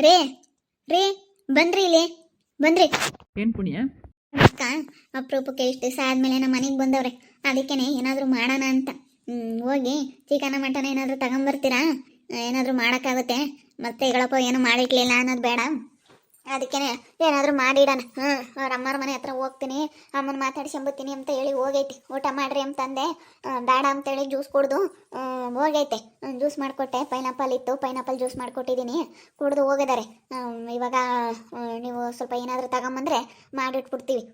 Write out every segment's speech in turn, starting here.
ರೇ ರೇ ಬನ್ರಿ ಇಲ್ಲಿ ಬನ್ರಿ. ಏನು ಪುಣ್ಯ? ಅಕ್ಕ ಅಪರೂಪಕ್ಕೆ ಇಷ್ಟು ದಿವಸ ಆದಮೇಲೆ ನಮ್ಮ ಮನೆಗೆ ಬಂದವ್ರೆ, ಅದಕ್ಕೇನೆ ಏನಾದರೂ ಮಾಡೋಣ ಅಂತ. ಹೋಗಿ ಚಿಕನ ಮಟನ್ ಏನಾದರೂ ತಗೊಂಬರ್ತೀರಾ? ಏನಾದರೂ ಮಾಡೋಕ್ಕಾಗುತ್ತೆ. ಮತ್ತೆ ಈಗಳಪ್ಪ ಏನು ಮಾಡಿಟ್ಲಿಲ್ಲ ಅನ್ನೋದು ಬೇಡ, ಅದಕ್ಕೇನೆ ಏನಾದರೂ ಮಾಡಿಡೋಣ. ಅವ್ರ ಅಮ್ಮರ ಮನೆ ಹತ್ರ ಹೋಗ್ತೀನಿ, ಅಮ್ಮನ ಮಾತಾಡ್ಸ್ಕೊಂಬತ್ತೀನಿ ಅಂತ ಹೇಳಿ ಹೋಗೈತಿ. ಊಟ ಮಾಡ್ರಿ ಅಂತಂದೆ, ಬೇಡ ಅಂತೇಳಿ ಜ್ಯೂಸ್ ಕುಡ್ದು ಹೋಗೈತೆ. ಜ್ಯೂಸ್ ಮಾಡಿಕೊಟ್ಟೆ, ಪೈನಾಪಲ್ ಇತ್ತು, ಪೈನಾಪಲ್ ಜ್ಯೂಸ್ ಮಾಡಿಕೊಟ್ಟಿದ್ದೀನಿ, ಕುಡ್ದು ಹೋಗಿದ್ದಾರೆ. ಇವಾಗ ನೀವು ಸ್ವಲ್ಪ ಏನಾದರೂ ತಗೊಂಬಂದ್ರೆ ಮಾಡಿಟ್ಬಿಡ್ತೀವಿ.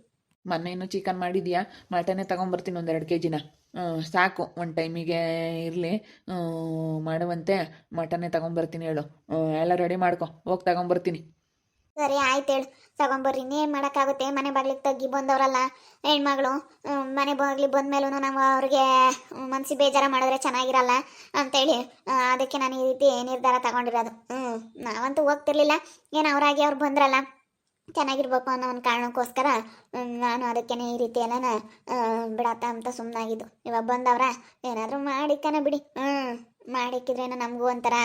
ಮೊನ್ನೆ ಚಿಕನ್ ಮಾಡಿದ್ಯಾ? ಮಟನ್ನೇ ತೊಗೊಂಬರ್ತೀನಿ, 1-2 kg ಸಾಕು. ಒಂದು ಟೈಮಿಗೆ ಇರಲಿ, ಮಾಡುವಂತೆ. ಮಟನ್ನೇ ತೊಗೊಂಬರ್ತೀನಿ ಹೇಳು. ಎಲ್ಲ ರೆಡಿ ಮಾಡ್ಕೊ, ಹೋಗಿ ತಗೊಂಬರ್ತೀನಿ. ಸರಿ ಆಯ್ತು ಹೇಳು, ತಗೊಂಬರ್ರಿ. ಇನ್ನೇನು ಮಾಡೋಕ್ಕಾಗುತ್ತೆ, ಮನೆ ಬಾಗ್ಲಿಗೆ ತಗ್ಗಿ ಬಂದವರಲ್ಲ ಹೆಣ್ಮಗಳು. ಮನೆ ಬಾಗ್ಲಿಗೆ ಬಂದ್ಮೇಲೂ ನಾವು ಅವ್ರಿಗೆ ಮನಸ್ಸಿಗೆ ಬೇಜಾರ ಮಾಡಿದ್ರೆ ಚೆನ್ನಾಗಿರಲ್ಲ ಅಂತೇಳಿ ಅದಕ್ಕೆ ನಾನು ಈ ರೀತಿ ನಿರ್ಧಾರ ತಗೊಂಡಿರೋದು. ನಾವಂತೂ ಹೋಗ್ತಿರ್ಲಿಲ್ಲ, ಏನು ಅವರಾಗಿ ಅವ್ರು ಬಂದ್ರಲ್ಲ ಚೆನ್ನಾಗಿರ್ಬೇಕು ಅನ್ನೋ ಒಂದು ಕಾರಣಕ್ಕೋಸ್ಕರ ನಾನು ಅದಕ್ಕೇನೆ ಈ ರೀತಿ ಎಲ್ಲ ಬಿಡತ್ತ ಅಂತ ಸುಮ್ಮನಾಗಿದ್ದು. ಇವಾಗ ಬಂದವ್ರ ಏನಾದರೂ ಮಾಡಿಕ್ಕನ ಬಿಡಿ. ಮಾಡಿಕ್ಕಿದ್ರೇನೋ ನಮಗೂ ಒಂಥರ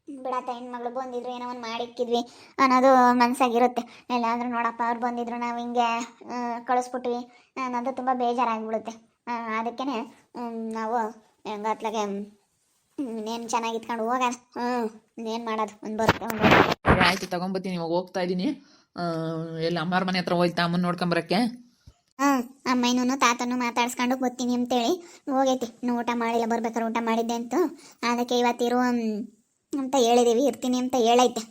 ಬಿಡತ್ತ, ಹೆಣ್ಮಗಳು ಬಂದಿದ್ರು ಏನೋ ಒಂದು ಮಾಡಿಕ್ಕಿದ್ವಿ ಅನ್ನೋದು ಮನಸ್ಸಾಗಿರುತ್ತೆ. ಎಲ್ಲಾದರೂ ನೋಡಪ್ಪ ಅವ್ರು ಬಂದಿದ್ರು ನಾವು ಹಿಂಗೆ ಕಳಿಸ್ಬಿಟ್ವಿ ಅನ್ನೋದು ತುಂಬ ಬೇಜಾರಾಗ್ಬಿಡುತ್ತೆ. ಅದಕ್ಕೇ ನಾವು ಹೆಂಗತ್ಲಾಗೆ ಇನ್ನೇನು ಚೆನ್ನಾಗಿ ಇಟ್ಕೊಂಡು ಹೋಗೋಣ. ಇನ್ನೇನು ಮಾಡೋದು, ಒಂದು ಬರುತ್ತೆ ಒಂದು. ಆಯ್ತು, ತಗೊಂಬತ್ತೀನಿ. ಇವಾಗ ಹೋಗ್ತಾ ಇದ್ದೀನಿ. ಎಲ್ಲ ಅಮ್ಮಾರ ಮನೆ ಹತ್ರ ಹೋಯ್ತಾ ಅಮ್ಮನ ನೋಡ್ಕೊಂಬರಕ್ಕೆ? ಅಮ್ಮನೂ ತಾತನೂ ಮಾತಾಡ್ಸ್ಕೊಂಡು ಬರ್ತೀನಿ ಅಂತೇಳಿ ಹೋಗೈತಿ. ಇನ್ನೂ ಊಟ ಮಾಡಿಲ್ಲ, ಬರ್ಬೇಕಾದ್ರೆ ಊಟ ಮಾಡಿದ್ದೆ ಅಂತ. ಅದಕ್ಕೆ ಇವತ್ತಿರು ಅಂತ ಹೇಳಿದೀವಿ, ಇರ್ತೀನಿ ಅಂತ ಹೇಳೈತೆ.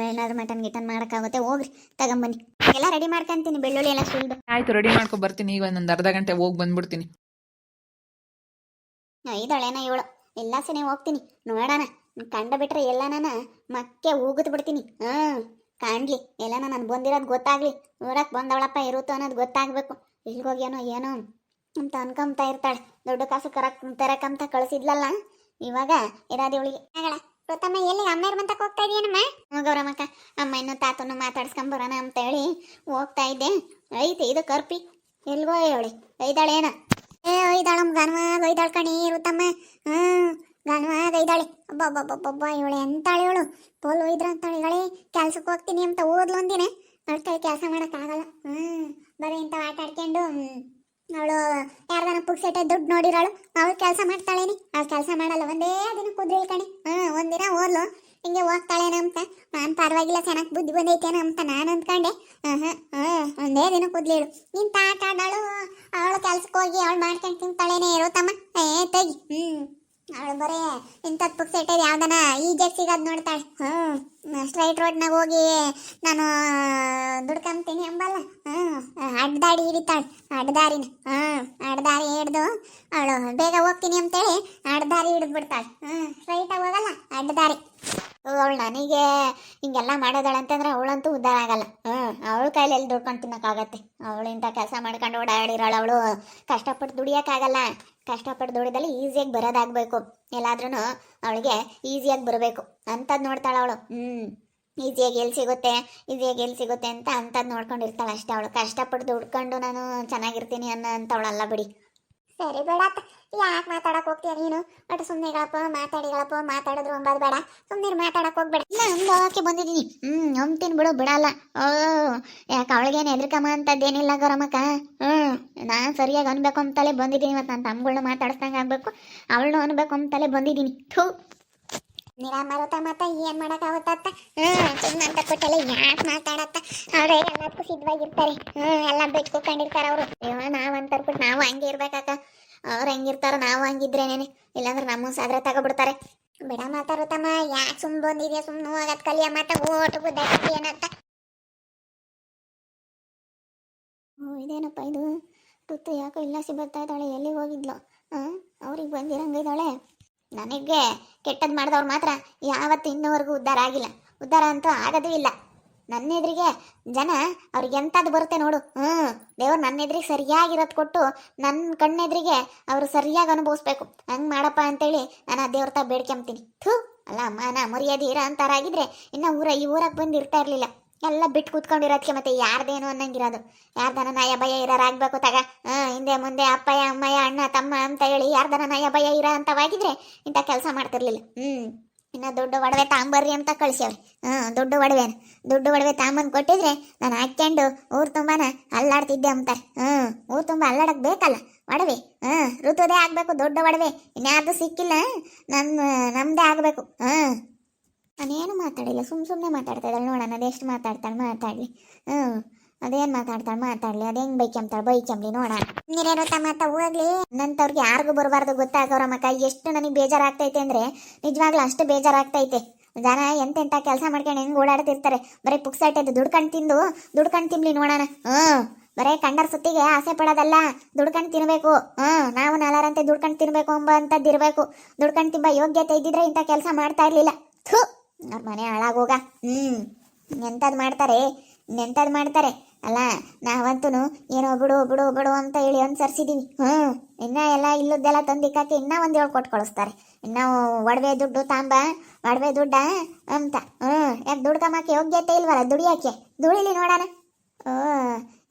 ಏನಾದರೂ ಮಟನ್ ಗಿಟನ್ ಮಾಡೋಕ್ಕಾಗುತ್ತೆ, ಹೋಗ್ರಿ ತಗೊಂಬನ್ನಿ. ಎಲ್ಲ ರೆಡಿ ಮಾಡ್ಕೊಂತೀನಿ, ಬೆಳ್ಳುಳ್ಳಿ ಎಲ್ಲ ಸುಳ್ದು. ಆಯ್ತು, ರೆಡಿ ಮಾಡ್ಕೊ ಬರ್ತೀನಿ. ಈಗ ಒಂದು ಅರ್ಧ ಗಂಟೆ ಹೋಗಿ ಬಂದ್ಬಿಡ್ತೀನಿ. ಇದಳೇನ ಇವಳು, ಎಲ್ಲ ಸನೇ ಹೋಗ್ತೀನಿ ನೋಡೋಣ. ಕಂಡ ಬಿಟ್ರೆ ಎಲ್ಲ ನಾನು ಮಕ್ಕೆ ಹೋಗುತ್ತ ಬಿಡ್ತೀನಿ. ಕಾಣ್ಲಿ, ಎಲ್ಲ ನಾನು ಬಂದಿರೋದು ಗೊತ್ತಾಗ್ಲಿ. ಊರಕ್ಕೆ ಬಂದವಳಪ್ಪ ಇರುತ್ತೋ ಅನ್ನೋದು ಗೊತ್ತಾಗಬೇಕು. ಇಲ್ಗೋಗ್ಯಾನೋ ಏನೋ ಅಂತ ಅನ್ಕೊಂತಾ ಇರ್ತಾಳೆ. ದೊಡ್ಡ ಕಾಸು ತರಕಂತ ಕಳಿಸಿದ್ಲಲ್ಲ, ಇವಾಗ ಇರೋದು ಇವಳಿಗೆ. ಪ್ರಥಮ ಎಲ್ಲಿ ಅಮ್ಮೇರ್ ಬಂತಕ್ಕೆ ಹೋಗ್ತಾ ಇದೆಯೇನಮ್ಮ? ಗೌರಮ್ಮಕ್ಕ, ಅಮ್ಮ ಇನ್ನೂ ತಾತನ್ನು ಮಾತಾಡ್ಸ್ಕೊಂಬರೋಣ ಅಂತ ಹೇಳಿ ಹೋಗ್ತಾ ಇದ್ದೆ. ಐತೆ ಇದು ಕರ್ಪಿ, ಎಲ್ಗೋ ಹೇಳಿ ಐದಾಳೇನ? ಒಯ್ದಾಳಮ್ಮ, ಗನ್ವಾಗ ಒಯ್ದಾಳ ಕಣಿ ಇರುತ್ತಮ್ಮ. ಗನ್ವಾಗ ಒಯ್ದಾಳೆ. ಅಬ್ಬಬ್ಬಬ್ಬಬ್ಬ, ಇವಳು ಎಂತಾಳೆ ಇವಳು, ಪೋಲ್ ಒಯ್ದ್ರ ಅಂತಾಳೆ. ಇವಳೆ ಕೆಲ್ಸಕ್ಕೆ ಹೋಗ್ತೀನಿ ಅಂತ ಓದ್ಲು ಒಂದಿನ, ಅಷ್ಟೇ ಕೆಲಸ ಮಾಡೋಕ್ಕಾಗಲ್ಲ. ಬರೀ ಇಂಥ ಆಟ ಆಡ್ಕೊಂಡು ಅವಳು ಯಾರ್ದಾನ ಪುಕ್ಸೆಟ್ಟೆ ದುಡ್ಡು ನೋಡಿರೋಳು, ಅವಳು ಕೆಲಸ ಮಾಡ್ತಾಳೇನಿ. ಅವಳು ಕೆಲಸ ಮಾಡಲ್ಲ, ಒಂದೇ ದಿನ ಕುದ್ರಿಲ್ ಕಣಿ. ಒಂದಿನ ಓದ್ಲು, ಹಿಂಗೆ ಹೋಗ್ತಾಳೇನ ಅಂತ ನಾನು ಪರವಾಗಿಲ್ಲ, ಚೆನ್ನಾಗಿ ಬುದ್ಧಿ ಬಂದೈತೇನ ಅಂತ ನಾನು ಅಂದ್ಕೊಂಡೆ. ಒಂದೇ ದಿನ ಕುದ್ಲಿಳು. ಇಂಥ ಆಟ ಆಡೋಳು, ಅವಳು ಕೆಲ್ಸಕ್ಕೆ ಹೋಗಿ ಅವಳು ಮಾಡ್ಕೊಂಡು ತಿಂತಾಳೇನೆ ಇರುತ್ತಮ್ಮ. ತೆಗಿ. ಅವಳು ಬರೀ ಇಂಥದ್ದು ಪುಕ್ಸೆಟ್ಟೆ ಯಾವ್ದಾನ ಈಜೆಗೆ ಸಿಗೋದು ನೋಡ್ತಾಳೆ. ಸ್ಟ್ರೈಟ್ ರೋಡ್ನಾಗ ಹೋಗಿ ನಾನು ದುಡ್ಕೊಂತೀನಿ ಅಂಬಲ್ಲ, ಅಡ್ಡದಾಡಿ ಹಿಡಿತಾಳೆ. ಅಡ್ಡದಾರಿನ ಅಡ್ಡದಾರಿ ಹಿಡ್ದು ಅವಳು ಬೇಗ ಹೋಗ್ತೀನಿ ಅಂತೇಳಿ ಅಡ್ಡದಾರಿ ಹಿಡಿದು ಬಿಡ್ತಾಳೆ. ಸ್ಟ್ರೈಟಾಗಿ ಹೋಗಲ್ಲ, ಅಡ್ಡದಾರಿ. ಅವಳು ನನಗೆ ಹಿಂಗೆಲ್ಲ ಮಾಡೋದಾಳೆ ಅಂತಂದ್ರೆ ಅವಳಂತೂ ಉದ್ಧಾರ ಆಗಲ್ಲ. ಅವಳ ಕೈಲಿ ಎಲ್ಲಿ ದುಡ್ಕೊಂಡು ತಿನ್ನೋಕ್ಕಾಗತ್ತೆ? ಅವಳು ಇಂಥ ಕೆಲಸ ಮಾಡ್ಕೊಂಡು ಓಡಾಡಿರೋಳು. ಅವಳು ಕಷ್ಟಪಟ್ಟು ದುಡಿಯೋಕ್ಕಾಗಲ್ಲ. ಕಷ್ಟಪಟ್ಟು ದುಡಿದಲ್ಲಿ ಈಸಿಯಾಗಿ ಬರೋದಾಗಬೇಕು. ಎಲ್ಲಾದ್ರೂ ಅವಳಿಗೆ ಈಸಿಯಾಗಿ ಬರಬೇಕು ಅಂಥದ್ದು ನೋಡ್ತಾಳೆ ಅವಳು. ಈಸಿಯಾಗಿ ಎಲ್ಲಿ ಸಿಗುತ್ತೆ, ಈಸಿಯಾಗಿ ಎಲ್ಲಿ ಸಿಗುತ್ತೆ ಅಂತ ಅಂಥದ್ದು ನೋಡ್ಕೊಂಡಿರ್ತಾಳೆ ಅಷ್ಟೇ. ಅವಳು ಕಷ್ಟಪಟ್ಟು ದುಡ್ಕೊಂಡು ನಾನು ಚೆನ್ನಾಗಿರ್ತೀನಿ ಅಂಥವಳಲ್ಲ ಬಿಡಿ. ಸರಿ ಬೇಡತ್ತ, ಯಾಕೆ ಮಾತಾಡಕ್ಕೆ ಹೋಗ್ತೀಯ ನೀನು? ಒಟ್ಟು ಸುಮ್ಮನೆಗಳಪ್ಪ, ಮಾತಾಡಿದ್ರು ಅಂಬದು ಬೇಡ. ಸುಮ್ಮನೆ ಮಾತಾಡಕ್ಕೆ ಹೋಗ್ಬೇಡ. ಇಲ್ಲ, ಅಂಬೋಕೆ ಬಂದಿದ್ದೀನಿ. ಅಂತೀನಿ ಬಿಡು, ಬಿಡಲ್ಲ. ಯಾಕೆ ಅವಳಿಗೇನು ಹೆದರ್ಕಮ್ಮ ಅಂತದ್ದೇನಿಲ್ಲ ಗೌರಮ್ಮಕ್ಕ. ನಾನು ಸರಿಯಾಗಿ ಅನ್ಬೇಕು ಅಂತಲೇ ಬಂದಿದ್ದೀನಿ. ಮತ್ತು ನನ್ನ ತಮ್ಮಗಳನ್ನ ಮಾತಾಡಿಸ್ದಂಗೆ ಆಗಬೇಕು, ಅವಳನ್ನು ಅನ್ಬೇಕು ಅಂತಲೇ ಬಂದಿದ್ದೀನಿ. ಥೂ, ನಿರಾಮರುತ್ತ ಮತ್ತೆ ಏನು ಮಾಡೋಕ್ಕಾಗುತ್ತತ್ತ? ಸುಮ್ಮನೆ ಅಂತ ಕೊಟ್ಟಲ್ಲ, ಯಾಕೆ ಮಾತಾಡತ್ತ? ಅವರೇ ಎಲ್ಲದಕ್ಕೂ ಸಿದ್ಧವಾಗಿರ್ತಾರೆ. ಎಲ್ಲ ಬೆಚ್ಕೊಂಡಿರ್ತಾರೆ ಅವರು. ನಾವು ಅಂತರ್ಬಿಟ್ಟು ನಾವು ಹಂಗೆ ಇರ್ಬೇಕಾಕ. ಅವ್ರು ಹೆಂಗಿರ್ತಾರ ನಾವು ಹಂಗಿದ್ರೇನೇನೆ, ಇಲ್ಲಾಂದ್ರೆ ನಮ್ಮ ಸಾದ್ರೆ ತಗೊಬಿಡ್ತಾರೆ. ಬಿಡ ಮಾತಾರುತ್ತಮ್ಮ, ಯಾಕೆ ಸುಮ್ಮನೆ ಬಂದಿದ್ಯಾ? ಸುಮ್ಮನೆ ಹೋಗೋದು ಕಲಿಯ ಮಾತ ಓಟು ಗುದ್ದಾಕಿ ಏನಂತ. ಇದೇನಪ್ಪ ಇದು? ತುತ್ತು ಯಾಕೋ ಇಲ್ಲ ಬರ್ತಾ ಇದ್ದಾಳೆ. ಎಲ್ಲಿಗೆ ಹೋಗಿದ್ಲು? ಅವ್ರಿಗೆ ಬಂದಿರಂಗಿದ್ದಾಳೆ. ನನಗೆ ಕೆಟ್ಟದ್ದು ಮಾಡಿದವ್ರು ಮಾತ್ರ ಯಾವತ್ತು ಇನ್ನವರೆಗೂ ಉದ್ಧಾರ ಆಗಿಲ್ಲ. ಉದ್ಧಾರ ಅಂತೂ ಆಗೋದೂ ಇಲ್ಲ. ನನ್ನ ಎದುರಿಗೆ ಜನ ಅವ್ರಿಗೆ ಎಂಥದ್ದು ಬರುತ್ತೆ ನೋಡು. ದೇವ್ರು ನನ್ನ ಎದುರಿಗೆ ಸರಿಯಾಗಿರೋದು ಕೊಟ್ಟು ನನ್ನ ಕಣ್ಣೆದುರಿಗೆ ಅವರು ಸರಿಯಾಗಿ ಅನುಭವಿಸ್ಬೇಕು. ಹಂಗೆ ಮಾಡಪ್ಪ ಅಂತೇಳಿ ನಾನು ಆ ದೇವ್ರ ತಾ ಬೇಡ್ಕೊಂತೀನಿ. ಥೂ, ಅಲ್ಲ ಮಾನ ಮರ್ಯಾದೆ ಇರೋ ಅಂತಾರಾಗಿದ್ರೆ ಇನ್ನು ಈ ಊರಾಗ ಬಂದು ಇರ್ತಾ ಇರಲಿಲ್ಲ. ಎಲ್ಲ ಬಿಟ್ಟು ಕೂತ್ಕೊಂಡಿರೋದಕ್ಕೆ ಮತ್ತೆ ಯಾರ್ದೇನು ಅನ್ನಂಗಿರೋದು. ಯಾರ್ದನ ನಯ ಭಯ ಇರೋರಾಗಬೇಕು ತಗ. ಹಿಂದೆ ಮುಂದೆ ಅಪ್ಪಯ್ಯ ಅಮ್ಮಯ್ಯ ಅಣ್ಣ ತಮ್ಮ ಅಂತ ಹೇಳಿ ಯಾರ್ದನ ನಯ ಭಯ ಇರೋ ಅಂಥವಾಗಿದ್ರೆ ಇಂಥ ಕೆಲಸ ಮಾಡ್ತಿರ್ಲಿಲ್ಲ. ಇನ್ನು ದುಡ್ಡು ಒಡವೆ ತಾಂಬರ್ರಿ ಅಂತ ಕಳ್ಸ್ಯವ್ರಿ. ದುಡ್ಡು ಒಡವೆ ತಾಂಬಂದು ಕೊಟ್ಟಿದ್ರೆ ನಾನು ಹಾಕ್ಕೊಂಡು ಊರು ತುಂಬಾನ ಅಲ್ಲಾಡ್ತಿದ್ದೆ ಅಂತಾರೆ. ಊರು ತುಂಬ ಅಲ್ಲಾಡಕ್ ಬೇಕಲ್ಲ ಒಡವೆ. ಋತುದೇ ಆಗ್ಬೇಕು ದೊಡ್ಡ ಒಡವೆ, ಇನ್ಯಾರ್ದು ಸಿಕ್ಕಿಲ್ಲ, ನಮ್ದೇ ಆಗ್ಬೇಕು. ನಾನೇನು ಮಾತಾಡಿಲ್ಲ, ಸುಮ್ಮನೆ ಮಾತಾಡ್ತಾ ಇದ್ದಾಳೆ. ನೋಡೋಣ ಅದೆಷ್ಟು ಮಾತಾಡ್ಲಿ. ಅದೇನು ಮಾತಾಡ್ಲಿ, ಅದು ಹೆಂಗೆ ಬೈಕೆಂಬ್ಲಿ ನೋಡೋಣ. ನೀರೇನೋ ತಮ್ಮ ಹೋಗ್ಲಿ. ನನ್ನಂತವ್ರಿಗೆ ಯಾರಿಗೂ ಬರಬಾರ್ದು ಗೊತ್ತಾಗವ್ರ ಮಕ್ಕ. ಎಷ್ಟು ನನಗೆ ಬೇಜಾರಾಗ್ತೈತೆ ಅಂದ್ರೆ ನಿಜವಾಗ್ಲೂ ಅಷ್ಟು ಬೇಜಾರಾಗ್ತೈತೆ. ಜನ ಎಂತೆಂಥ ಕೆಲಸ ಮಾಡ್ಕೊಂಡು ಹೆಂಗೆ ಓಡಾಡ್ತಿರ್ತಾರೆ. ಬರೀ ಪುಕ್ಸಟ್ಟೆದು ದುಡ್ಕೊಂಡು ತಿನ್ಲಿ ನೋಡೋಣ. ಬರೇ ಕಂಡರ್ ಸುತ್ತಿಗೆ ಆಸೆ ಪಡೋದಲ್ಲ, ದುಡ್ಕೊಂಡು ತಿನ್ಬೇಕು. ನಾವು ನಾಲಾರಂತೆ ದುಡ್ಕೊಂಡು ತಿನ್ಬೇಕು ಅಂಥದ್ದು ಇರಬೇಕು. ದುಡ್ಕೊಂಡು ತಿಂಬ ಯೋಗ್ಯತೆ ಇದ್ದಿದ್ರೆ ಇಂಥ ಕೆಲಸ ಮಾಡ್ತಾ ಇರ್ಲಿಲ್ಲ. ಅವ್ರ ಮನೆ ಹಾಳಾಗೋಗ. ಎಂಥದ್ದು ಮಾಡ್ತಾರೆ ಅಲ್ಲ. ನಾವಂತೂ ಏನೋ ಬಿಡು ಅಂತ ಹೇಳಿ ಅನ್ಸರ್ಸಿದೀವಿ. ಇನ್ನ ಎಲ್ಲ ಇಲ್ಲದ್ದೆಲ್ಲ ತಂದಿಕ್ಕಾಕೆ ಇನ್ನೂ ಒಂದು ಹೇಳಿ ಕೊಟ್ಟು ಕಳಿಸ್ತಾರೆ. ಇನ್ನು ಒಡವೆ ದುಡ್ಡು ದುಡ್ಡ ಅಂತ. ಯಾಕೆ ದುಡ್ಕಮ್ಮಕ್ಕೆ ಯೋಗ್ಯತೆ ಇಲ್ವಲ್ಲ ದುಡಿಲಿ ನೋಡೋಣ.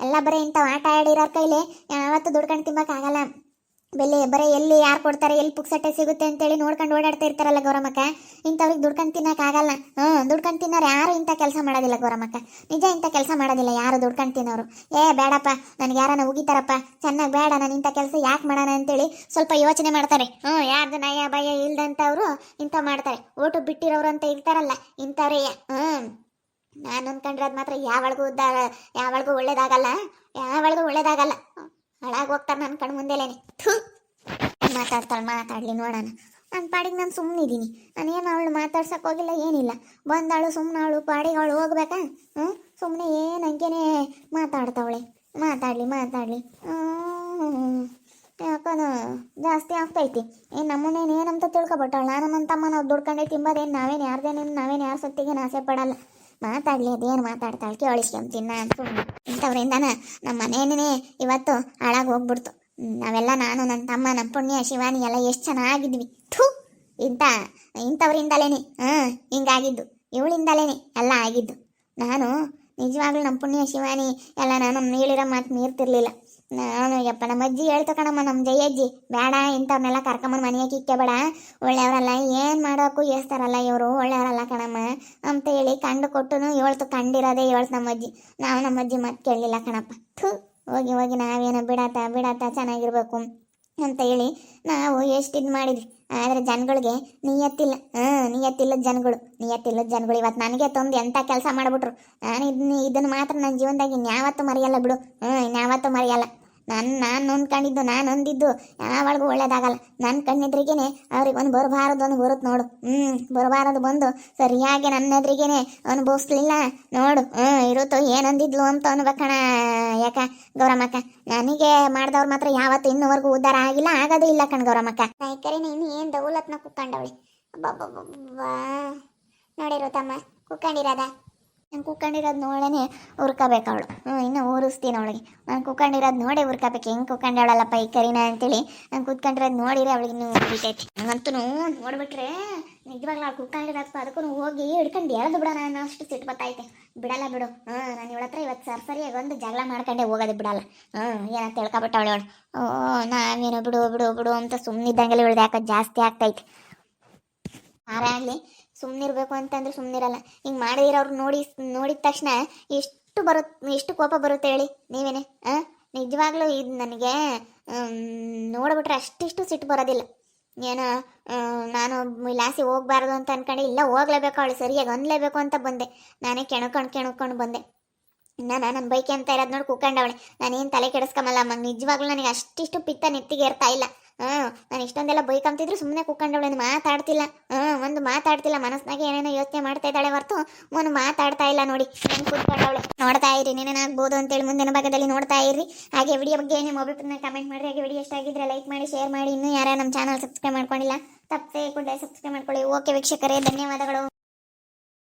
ಎಲ್ಲ ಬರೀ ಇಂಥವು ಆಟ ಆಡಿರೋರ್ ಕೈಲಿ ಯಾವತ್ತೂ ದುಡ್ಕೊಂಡು ತಿಂಬಕ್ಕಾಗಲ್ಲ. ಬರೀ ಎಲ್ಲಿ ಯಾರು ಕೊಡ್ತಾರೆ, ಎಲ್ಲಿ ಪುಕ್ಸಟ್ಟೆ ಸಿಗುತ್ತೆ ಅಂತೇಳಿ ನೋಡ್ಕೊಂಡು ಓಡಾಡ್ತಾ ಇರ್ತಾರಲ್ಲ ಗೌರಮ್ಮಕ್ಕ. ಇಂಥವ್ರಿಗೆ ದುಡ್ಕೊಂಡು ತಿನ್ನೋಕ್ಕಾಗಲ್ಲ. ದುಡ್ಕೊಂಡು ತಿನ್ನೋರು ಯಾರು ಇಂಥ ಕೆಲಸ ಮಾಡೋದಿಲ್ಲ ಗೌರಮ್ಮಕ್ಕ. ನಿಜ ಇಂಥ ಕೆಲಸ ಮಾಡೋದಿಲ್ಲ ಯಾರು ದುಡ್ಕೊಂಡು ತಿನ್ನೋರು. ಬೇಡಪ್ಪ, ನನಗೆ ಯಾರನ್ನ ಉಗಿತಾರಪ್ಪ, ಚೆನ್ನಾಗಿ ಬೇಡ, ನಾನು ಇಂಥ ಕೆಲಸ ಯಾಕೆ ಮಾಡೋಣ ಅಂತೇಳಿ ಸ್ವಲ್ಪ ಯೋಚನೆ ಮಾಡ್ತಾರೆ. ಯಾರ್ದು ನಯ ಭಯ ಇಲ್ದಂಥವ್ರು ಇಂಥ ಮಾಡ್ತಾರೆ. ಓಟು ಬಿಟ್ಟಿರೋರು ಅಂತ ಇರ್ತಾರಲ್ಲ ಇಂಥವ್ರೇ. ನಾನು ಅನ್ಕೊಂಡ್ರೆ ಅದು ಮಾತ್ರ ಯಾವಳಿಗೂ ಒಳ್ಳೇದಾಗಲ್ಲ. ಹಾಳಾಗಿ ಹೋಗ್ತಾರೆ ನನ್ನ ಕಣ್ಣು ಮುಂದೆಲೇನೆ. ಮಾತಾಡ್ಲಿ ನೋಡೋಣ. ನನ್ನ ಪಾಡಿಗೆ ನಾನು ಸುಮ್ಮನಿದ್ದೀನಿ. ನಾನೇನು ಅವಳು ಮಾತಾಡ್ಸಕ್ಕೆ ಹೋಗಿಲ್ಲ, ಏನಿಲ್ಲ. ಬಂದಾಳು ಸುಮ್ಮನಾಳು ಪಾಡಿಗೆ ಅವಳು ಹೋಗ್ಬೇಕಾ? ಸುಮ್ಮನೆ ಏನು ಹಂಗೇನೆ ಮಾತಾಡ್ತಾವಳೆ. ಮಾತಾಡ್ಲಿ. ಯಾಕನ ಜಾಸ್ತಿ ಆಗ್ತೈತಿ. ನಮ್ಮನೇನು ಏನಂತ ತಿಳ್ಕೊಬಿಟ್ಟಾಳ. ನಾನು ನನ್ನ ತಮ್ಮ ನಾವು ದುಡ್ಕೊಂಡೆ ತಿಂಬೋದೇನು ನಾವೇನು ಯಾರ ಸೊತ್ತಿಗೆ ಆಸೆ ಪಡಲ್ಲ. ಮಾತಾಡ್ಲಿ, ಅದೇನು ಮಾತಾಡ್ತಾಳೆ ಕೇಳಿಸ್ಕೊಂತೀನಿ ನಾನು ಸುಮ್ಮನೆ. ಇಂಥವ್ರಿಂದಾನ ನಮ್ಮ ಮನೇನೇ ಇವತ್ತು ಹಾಳಾಗಿ ಹೋಗ್ಬಿಡ್ತು. ನಾವೆಲ್ಲ ನಾನು ನನ್ನ ತಮ್ಮ ನಮ್ಮ ಪುಣ್ಯ ಶಿವಾನಿ ಎಲ್ಲ ಎಷ್ಟು ಚೆನ್ನಾಗಿದ್ವಿ. ಇಂಥವ್ರಿಂದಲೇನೆ ಹಿಂಗಾಗಿದ್ದು, ಇವಳಿಂದಲೇನೆ ಎಲ್ಲ ಆಗಿದ್ದು. ನಾನು ನಿಜವಾಗ್ಲೂ ನಮ್ಮ ಪುಣ್ಯ ಶಿವಾನಿ ಎಲ್ಲ ನಾನು ಹೇಳಿರೋ ಮಾತು ಮೀರ್ತಿರ್ಲಿಲ್ಲ. ನಾನು ಯಪ್ಪ ನಮ್ಮ ಅಜ್ಜಿ ಹೇಳ್ತು ಕಣಮ್ಮ, ನಮ್ಮ ಜಯಜ್ಜಿ ಬೇಡ ಇಂಥವ್ರನ್ನೆಲ್ಲ ಕರ್ಕೊಂಬಂದು ಮನೆಗೆ ಕಿಕ್ಕೆ ಬೇಡ, ಒಳ್ಳೆಯವರಲ್ಲ, ಏನು ಮಾಡೋಕ್ಕೂ ಏಸ್ತಾರಲ್ಲ ಇವರು, ಒಳ್ಳೆಯವರಲ್ಲ ಕಣಮ್ಮ ಅಂತ ಹೇಳಿ ಕಂಡು ಕೊಟ್ಟು ಕಂಡಿರೋದೇ ಹೇಳ್ತು ನಮ್ಮ ಅಜ್ಜಿ. ನಮ್ಮ ಅಜ್ಜಿ ಮತ್ತೆ ಕೇಳಲಿಲ್ಲ ಕಣಪ್ಪ. ಹೋಗಿ ನಾವೇನೋ ಬಿಡಾತ ಚೆನ್ನಾಗಿರ್ಬೇಕು ಅಂತ ಹೇಳಿ ನಾವು ಎಷ್ಟು ಇದು ಮಾಡಿದ್ವಿ. ಆದರೆ ಜನಗಳಿಗೆ ನಿಯತ್ತಿಲ್ಲದ ಜನಗಳು ಇವತ್ತು ನನಗೆ ತಂದು ಎಂಥ ಕೆಲಸ ಮಾಡಿಬಿಟ್ರು. ನಾನು ಇದನ್ನು ಮಾತ್ರ ನನ್ನ ಜೀವನದಾಗ ಇನ್ಯಾವತ್ತೂ ಮರೆಯಲ್ಲ ಬಿಡು. ಇನ್ಯಾವತ್ತೂ ಮರೆಯಲ್ಲ. ನಾನು ನೊಂದ್ಕೊಂಡಿದ್ದು, ನಾನು ನೊಂದಿದ್ದು ಯಾವಾಗೂ ಒಳ್ಳೇದಾಗಲ್ಲ. ನನ್ನ ಕಣ್ಣೆದ್ರಿಗೇನೆ ಅವ್ರಿಗೆ ಒಂದು ಬರಬಾರದು ಬರುತ್ತೆ ನೋಡು. ಬರಬಾರದು ಬಂದು ಸರಿಯಾಗಿ ನನ್ನ ಎದುರಿಗೇನೆ ಅನುಭವಿಸ್ಲಿಲ್ಲ ನೋಡು. ಇರುತ್ತೋ ಏನಂದಿದ್ಲು ಅಂತ ಅನ್ಬೇಕಣ. ಯಾಕ ಗೌರಮ್ಮಕ್ಕ, ನನಗೆ ಮಾಡಿದವ್ರು ಮಾತ್ರ ಯಾವತ್ತು ಇನ್ನೂವರೆಗೂ ಉದ್ಧಾರ ಆಗೋದು ಇಲ್ಲ ಕಣ್ ಗೌರಮ್ಮಕ್ಕ. ನಾಯ್ಕರಿನ ಇನ್ನು ಏನು ದೌಲತ್ನ ಕುಕ್ಕಂಡವಳಿ. ನೋಡಿರೋ ತಮ್ಮ ಕುಕ್ಕಂಡಿರೋದ. ನಾನು ಕುಕ್ಕಂಡಿರೋದು ನೋಡೇ ಉರ್ಕೋಬೇಕು ಅವಳು. ಇನ್ನು ಊರಿಸ್ತೀನಿ ಅವಳಿಗೆ. ನಾನು ಕುಕ್ಕಂಡಿರೋದು ನೋಡೇ ಉರ್ಕೋಬೇಕು. ಹೆಂಗೆ ಕುಕ್ಕಂಡವಳಲ್ಲಪ್ಪ ಈ ಕರಿನ ಅಂತೇಳಿ ನಾನು ಕುತ್ಕೊಂಡಿರೋದು ನೋಡಿದ್ರೆ ಅವಳಿಗೆ ಇನ್ನೂ ಬಿಟ್ಟೈತಿ. ನಂಗಂತೂ ನೋಡ್ಬಿಟ್ರೆ ನಿಜವಾಗ್ಲೂ ಅವ್ಳು ಕುಕ್ಕಂಡಿರೋದಪ್ಪ, ಅದಕ್ಕೂ ಹೋಗಿ ಹಿಡ್ಕೊಂಡು ಎಳೆದು ಬಿಡೋಣ ಅನ್ನೋ ಅಷ್ಟು ಸಿಟ್ಟು ಬತ್ತೈತೆ. ಬಿಡಲ್ಲ ಬಿಡು. ನಾನು ಇವಳ ಹತ್ರ ಇವತ್ತು ಸರಿಯಾಗಿ ಒಂದು ಜಗಳ ಮಾಡ್ಕೊಂಡೆ ಹೋಗೋದು ಬಿಡಲ್ಲ. ಏನಂತ ತಿಳ್ಕೊಬಿಟ್ಟವಳು ಅವಳು. ನಾವೇನೋ ಬಿಡು ಅಂತ ಸುಮ್ಮನಿದ್ದಂಗೆಲ್ಲ ಇವಳ್ದು ಯಾಕೆ ಜಾಸ್ತಿ ಆಗ್ತೈತೆ. ಯಾರೇ ಆಗಲಿ ಸುಮ್ಮನಿರ್ಬೇಕು ಅಂತಂದ್ರೆ ಸುಮ್ಮನಿರಲ್ಲ. ಹಿಂಗೆ ಮಾಡಿರೋರು ನೋಡಿದ ತಕ್ಷಣ ಎಷ್ಟು ಕೋಪ ಬರುತ್ತೆ ಹೇಳಿ ನೀವೇನೆ. ನಿಜವಾಗ್ಲೂ ಇದು ನನಗೆ ನೋಡ್ಬಿಟ್ರೆ ಅಷ್ಟಿಷ್ಟು ಸಿಟ್ಟು ಬರೋದಿಲ್ಲ. ಏನೋ ನಾನು ಲಾಸಿ ಹೋಗ್ಬಾರ್ದು ಅಂತ ಅನ್ಕೊಂಡು ಇಲ್ಲ ಹೋಗ್ಲೇಬೇಕು, ಅವಳು ಸರಿಯಾಗಿ ಅನ್ಲೇಬೇಕು ಅಂತ ಬಂದೆ. ನಾನೇ ಕೆಣಕೊಂಡು ಬಂದೆ. ನನ್ನ ಬೈಕೆ ಅಂತ ಇರೋದು ನೋಡಿ ಕುಕ್ಕಂಡವಳೆ. ನಾನೇನು ತಲೆ ಕೆಡಿಸ್ಕೊಂಬಲ್ಲಮ್ಮ. ನಿಜವಾಗ್ಲೂ ನನಗೆ ಅಷ್ಟಿಷ್ಟು ಪಿತ್ತ ನೆತ್ತಿಗೆ ಇರ್ತಾ ಇಲ್ಲ. ನಾನು ಇಷ್ಟೊಂದೆಲ್ಲ ಬೈಕಂತಿದ್ರು ಸುಮ್ಮನೆ ಕುಕ್ಕಂಡವಳೆ. ಮಾತಾಡ್ತಿಲ್ಲ. ಮನಸ್ನಾಗೆ ಏನೇನೋ ಯೋಚನೆ ಮಾಡ್ತಾ ಇದ್ದಾಳೆ ಹೊರತು ಒಂದು ಮಾತಾಡ್ತಾ ಇಲ್ಲ. ನೋಡಿ ನಾನು ಕುತ್ಕೊಂಡವಳೆ. ನೋಡ್ತಾ ಇರಿ, ನೆನೇನಾಗ್ಬೋದು ಅಂತೇಳಿ ಮುಂದಿನ ಭಾಗದಲ್ಲಿ ನೋಡ್ತಾ ಇರಿ. ಹಾಗೆ ವಿಡಿಯೋ ಬಗ್ಗೆ ನಿಮ್ಮ ಅಭಿಪ್ರಾಯನ ಕಮೆಂಟ್ ಮಾಡಿರಿ. ಹಾಗೆ ವಿಡಿಯೋ ಇಷ್ಟ ಆಗಿದ್ರೆ ಲೈಕ್ ಮಾಡಿ, ಶೇರ್ ಮಾಡಿ. ಇನ್ನೂ ಯಾರು ನಮ್ಮ ಚಾನಲ್ ಸಬ್ಸ್ಕ್ರೈಬ್ ಮಾಡ್ಕೊಂಡಿಲ್ಲ ತಪ್ಪದೆ ಕೂಡಲೇ ಸಬ್ಸ್ಕ್ರೈಬ್ ಮಾಡ್ಕೊಳ್ಳಿ. ಓಕೆ ವೀಕ್ಷಕರೇ, ಧನ್ಯವಾದಗಳು.